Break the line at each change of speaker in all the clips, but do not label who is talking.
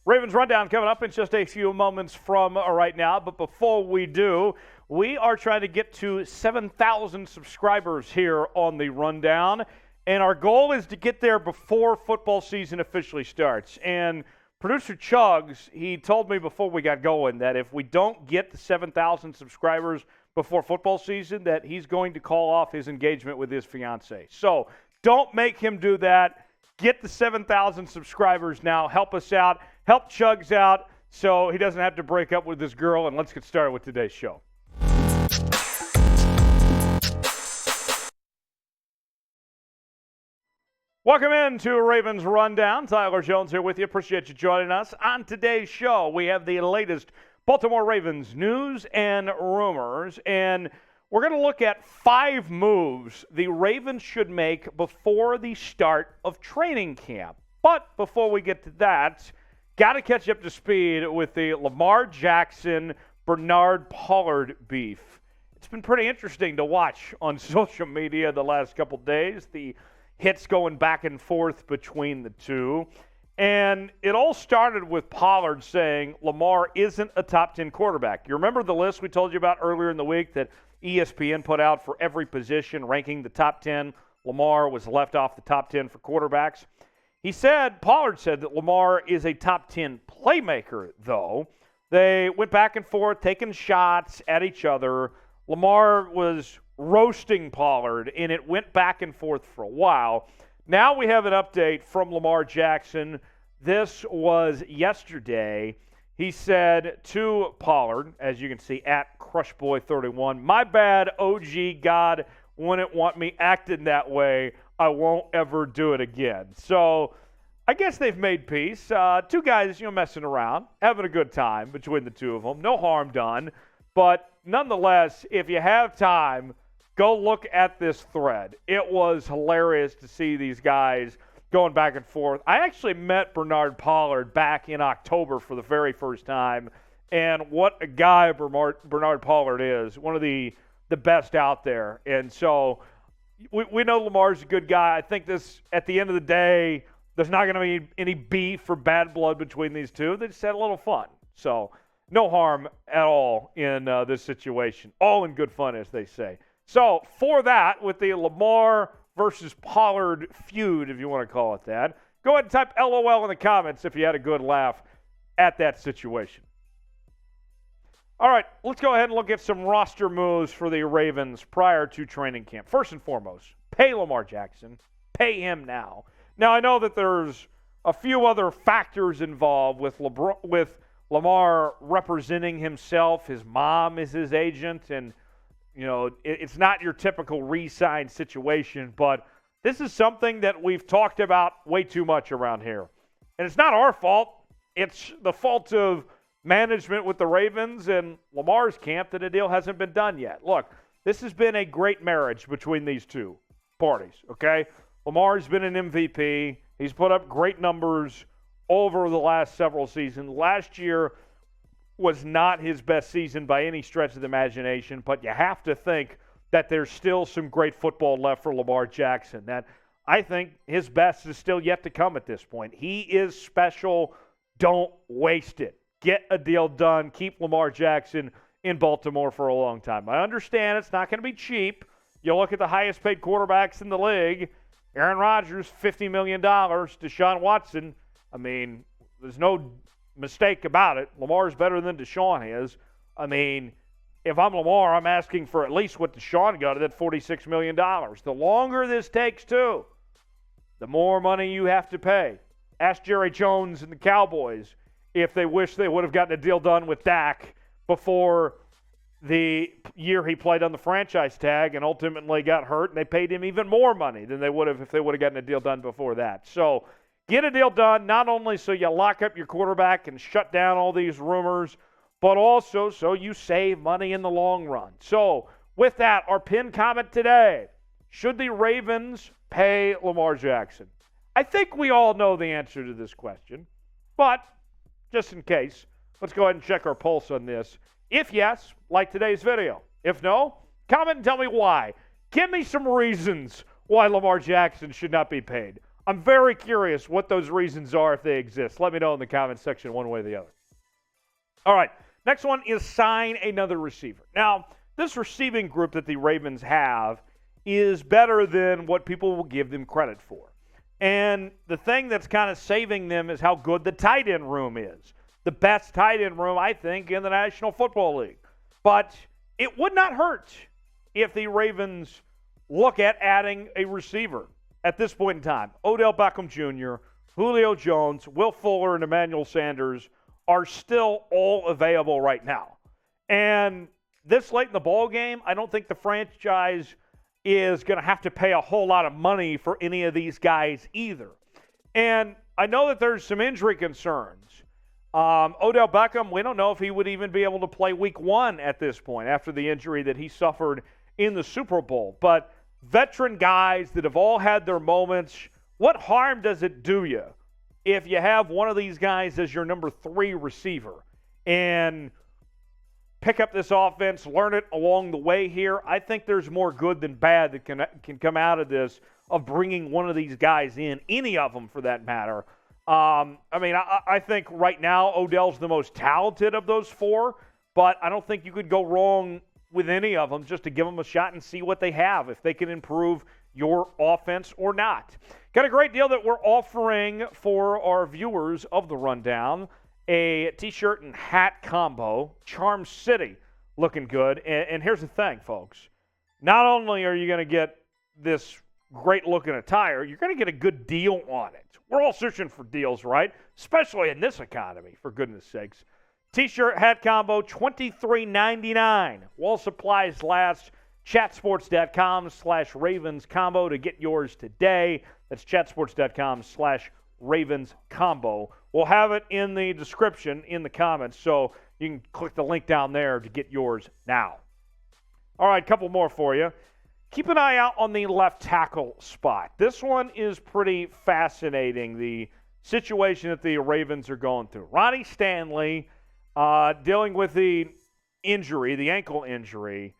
Ravens Rundown coming up in just a few moments from right now. But before we do, we are trying to get to 7,000 subscribers here on the Rundown. And our goal is to get there before football season officially starts. And producer Chugs, he told me before we got going that if we don't get to 7,000 subscribers before football season, that he's going to call off his engagement with his fiancée. So don't make him do that. Get the 7,000 subscribers now. Help us out. Help Chugs out so he doesn't have to break up with this girl. And let's get started with today's show. Welcome into Ravens Rundown. Tyler Jones here with you. Appreciate you joining us. On today's show, we have the latest Baltimore Ravens news and rumors. And we're going to look at 5 moves the Ravens should make before the start of training camp. But before we get to that, got to catch up to speed with the Lamar Jackson, Bernard Pollard beef. It's been pretty interesting to watch on social media the last couple days, the hits going back and forth between the two. And it all started with Pollard saying Lamar isn't a top 10 quarterback. You remember the list we told you about earlier in the week that ESPN put out for every position, ranking the top 10? Lamar was left off the top 10 for quarterbacks. Pollard said that Lamar is a top 10 playmaker, though. They went back and forth, taking shots at each other. Lamar was roasting Pollard, and it went back and forth for a while. Now we have an update from Lamar Jackson. This was yesterday. He said to Pollard, as you can see, at CrushBoy31, "My bad, OG, God wouldn't want me acting that way. I won't ever do it again." So I guess they've made peace. Two guys, messing around, having a good time between the two of them. No harm done. But nonetheless, if you have time, go look at this thread. It was hilarious to see these guys going back and forth. I actually met Bernard Pollard back in October for the very first time. And what a guy Bernard Pollard is. One of the best out there. And so we know Lamar's a good guy. I think this, at the end of the day, there's not going to be any beef or bad blood between these two. They just had a little fun. So no harm at all in this situation. All in good fun, as they say. So for that, with the Lamar versus Pollard feud, if you want to call it that, go ahead and type LOL in the comments if you had a good laugh at that situation. All right, let's go ahead and look at some roster moves for the Ravens prior to training camp. First and foremost, pay Lamar Jackson. Pay him now. Now, I know that there's a few other factors involved with Lamar representing himself. His mom is his agent, and it's not your typical re-sign situation, but this is something that we've talked about way too much around here. And it's not our fault. It's the fault of management with the Ravens and Lamar's camp that a deal hasn't been done yet. Look, this has been a great marriage between these two parties, okay? Lamar's been an MVP. He's put up great numbers over the last several seasons. Last year was not his best season by any stretch of the imagination, but you have to think that there's still some great football left for Lamar Jackson. That I think his best is still yet to come at this point. He is special. Don't waste it. Get a deal done. Keep Lamar Jackson in Baltimore for a long time. I understand it's not going to be cheap. You look at the highest paid quarterbacks in the league. Aaron Rodgers, $50 million. Deshaun Watson, there's no mistake about it. Lamar's better than Deshaun is. If I'm Lamar, I'm asking for at least what Deshaun got at $46 million. The longer this takes, too, the more money you have to pay. Ask Jerry Jones and the Cowboys if they wish they would have gotten a deal done with Dak before the year he played on the franchise tag and ultimately got hurt, and they paid him even more money than they would have if they would have gotten a deal done before that. So get a deal done, not only so you lock up your quarterback and shut down all these rumors, but also so you save money in the long run. So with that, our pinned comment today, should the Ravens pay Lamar Jackson? I think we all know the answer to this question, but just in case, let's go ahead and check our pulse on this. If yes, like today's video. If no, comment and tell me why. Give me some reasons why Lamar Jackson should not be paid. I'm very curious what those reasons are if they exist. Let me know in the comments section one way or the other. All right, next one is sign another receiver. Now, this receiving group that the Ravens have is better than what people will give them credit for. And the thing that's kind of saving them is how good the tight end room is. The best tight end room, I think, in the National Football League. But it would not hurt if the Ravens look at adding a receiver at this point in time. Odell Beckham Jr., Julio Jones, Will Fuller, and Emmanuel Sanders are still all available right now. And this late in the ball game, I don't think the franchise is going to have to pay a whole lot of money for any of these guys either. And I know that there's some injury concerns. Odell Beckham, we don't know if he would even be able to play week 1 at this point after the injury that he suffered in the Super Bowl. But veteran guys that have all had their moments, what harm does it do you if you have one of these guys as your number 3 receiver and pick up this offense, learn it along the way here? I think there's more good than bad that can come out of this, of bringing one of these guys in, any of them for that matter. I think right now Odell's the most talented of those 4, but I don't think you could go wrong with any of them just to give them a shot and see what they have, if they can improve your offense or not. Got a great deal that we're offering for our viewers of the Rundown. A T-shirt and hat combo, Charm City, looking good. And here's the thing, folks. Not only are you going to get this great-looking attire, you're going to get a good deal on it. We're all searching for deals, right? Especially in this economy, for goodness sakes. T-shirt, hat combo, $23.99. While supplies last. Chatsports.com/Ravens combo to get yours today. That's chatsports.com/Ravens combo. We'll have it in the description in the comments, so you can click the link down there to get yours now. All right, a couple more for you. Keep an eye out on the left tackle spot. This one is pretty fascinating, the situation that the Ravens are going through. Ronnie Stanley dealing with the injury, the ankle injury.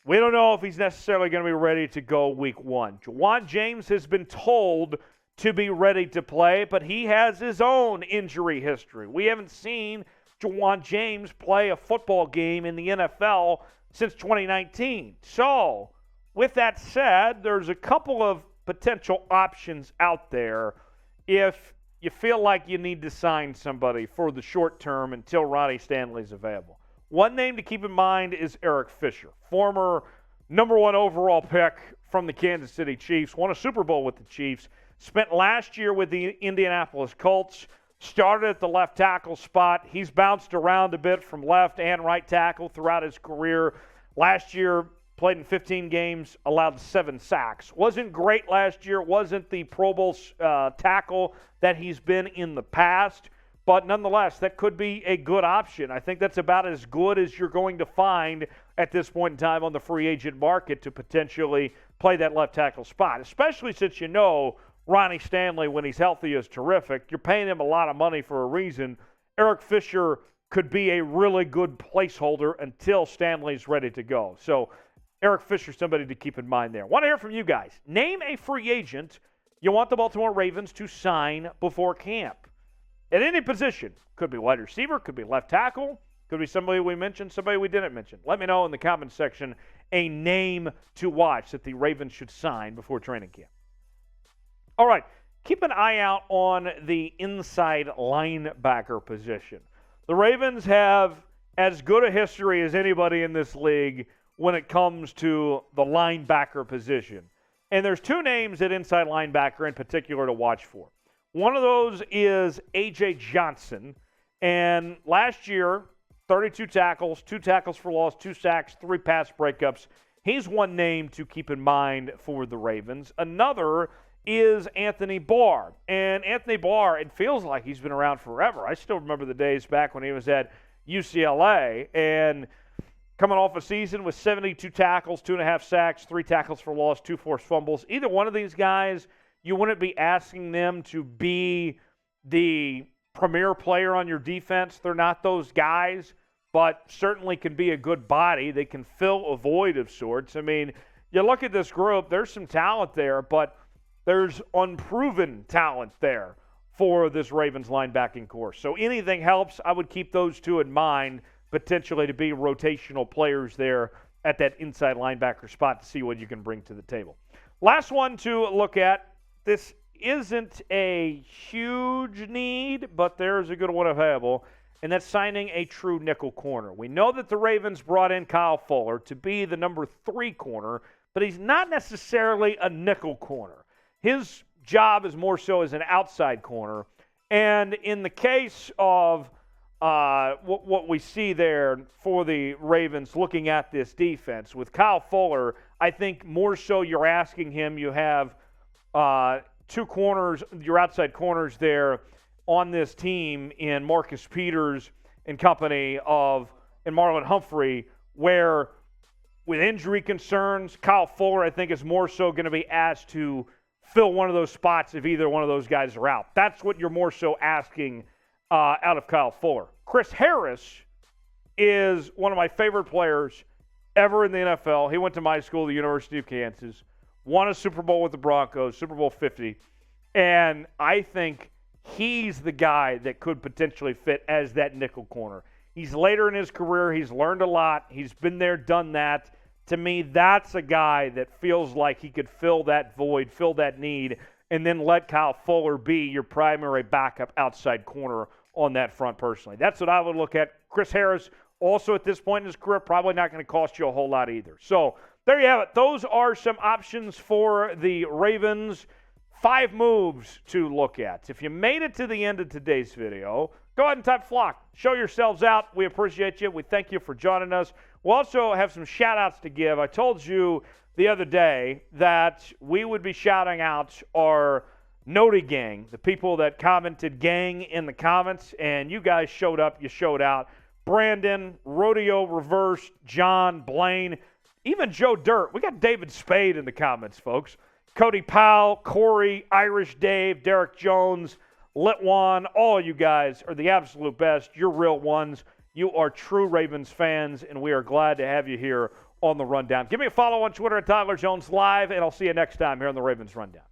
We don't know if he's necessarily going to be ready to go week 1. Juwan James has been told to be ready to play, but he has his own injury history. We haven't seen Juwan James play a football game in the NFL since 2019. So, with that said, there's a couple of potential options out there if you feel like you need to sign somebody for the short term until Ronnie Stanley's available. One name to keep in mind is Eric Fisher, former number 1 overall pick from the Kansas City Chiefs, won a Super Bowl with the Chiefs, spent last year with the Indianapolis Colts, started at the left tackle spot. He's bounced around a bit from left and right tackle throughout his career. Last year, played in 15 games, allowed 7 sacks. Wasn't great last year, wasn't the Pro Bowl tackle that he's been in the past. But nonetheless, that could be a good option. I think that's about as good as you're going to find at this point in time on the free agent market to potentially play that left tackle spot, especially since you know Ronnie Stanley, when he's healthy, is terrific. You're paying him a lot of money for a reason. Eric Fisher could be a really good placeholder until Stanley's ready to go. So Eric Fisher, somebody to keep in mind there. Want to hear from you guys. Name a free agent you want the Baltimore Ravens to sign before camp. At any position. Could be wide receiver, could be left tackle, could be somebody we mentioned, somebody we didn't mention. Let me know in the comments section a name to watch that the Ravens should sign before training camp. All right, keep an eye out on the inside linebacker position. The Ravens have as good a history as anybody in this league when it comes to the linebacker position. And there's 2 names at inside linebacker in particular to watch for. One of those is A.J. Johnson, and last year, 32 tackles, 2 tackles for loss, 2 sacks, 3 pass breakups. He's one name to keep in mind for the Ravens. Another is Anthony Barr, and Anthony Barr, it feels like he's been around forever. I still remember the days back when he was at UCLA, and coming off a season with 72 tackles, 2.5 sacks, 3 tackles for loss, 2 forced fumbles. Either one of these guys, you wouldn't be asking them to be the premier player on your defense. They're not those guys, but certainly can be a good body. They can fill a void of sorts. I mean, you look at this group, there's some talent there, but there's unproven talent there for this Ravens linebacking corps. So anything helps. I would keep those two in mind, potentially to be rotational players there at that inside linebacker spot to see what you can bring to the table. Last one to look at. This isn't a huge need, but there's a good one available, and that's signing a true nickel corner. We know that the Ravens brought in Kyle Fuller to be the number 3 corner, but he's not necessarily a nickel corner. His job is more so as an outside corner, and in the case of what we see there for the Ravens looking at this defense, with Kyle Fuller, I think more so you're asking him, you have 2 corners, your outside corners there on this team in Marcus Peters and company and Marlon Humphrey, where with injury concerns, Kyle Fuller, I think, is more so going to be asked to fill one of those spots if either one of those guys are out. That's what you're more so asking out of Kyle Fuller. Chris Harris is one of my favorite players ever in the NFL. He went to my school, the University of Kansas, won a Super Bowl with the Broncos, Super Bowl 50, and I think he's the guy that could potentially fit as that nickel corner. He's later in his career. He's learned a lot. He's been there, done that. To me, that's a guy that feels like he could fill that void, fill that need, and then let Kyle Fuller be your primary backup outside corner on that front personally. That's what I would look at. Chris Harris, also at this point in his career, probably not going to cost you a whole lot either. So there you have it. Those are some options for the Ravens. 5 moves to look at. If you made it to the end of today's video, go ahead and type flock. Show yourselves out. We appreciate you. We thank you for joining us. We'll also have some shout-outs to give. I told you the other day that we would be shouting out our Noti gang, the people that commented gang in the comments, and you guys showed up. You showed out. Brandon, Rodeo Reverse, John, Blaine, even Joe Dirt. We got David Spade in the comments, folks. Cody Powell, Corey, Irish Dave, Derek Jones, Litwan, all you guys are the absolute best. You're real ones. You are true Ravens fans, and we are glad to have you here on the Rundown. Give me a follow on Twitter at Tyler Jones Live, and I'll see you next time here on the Ravens Rundown.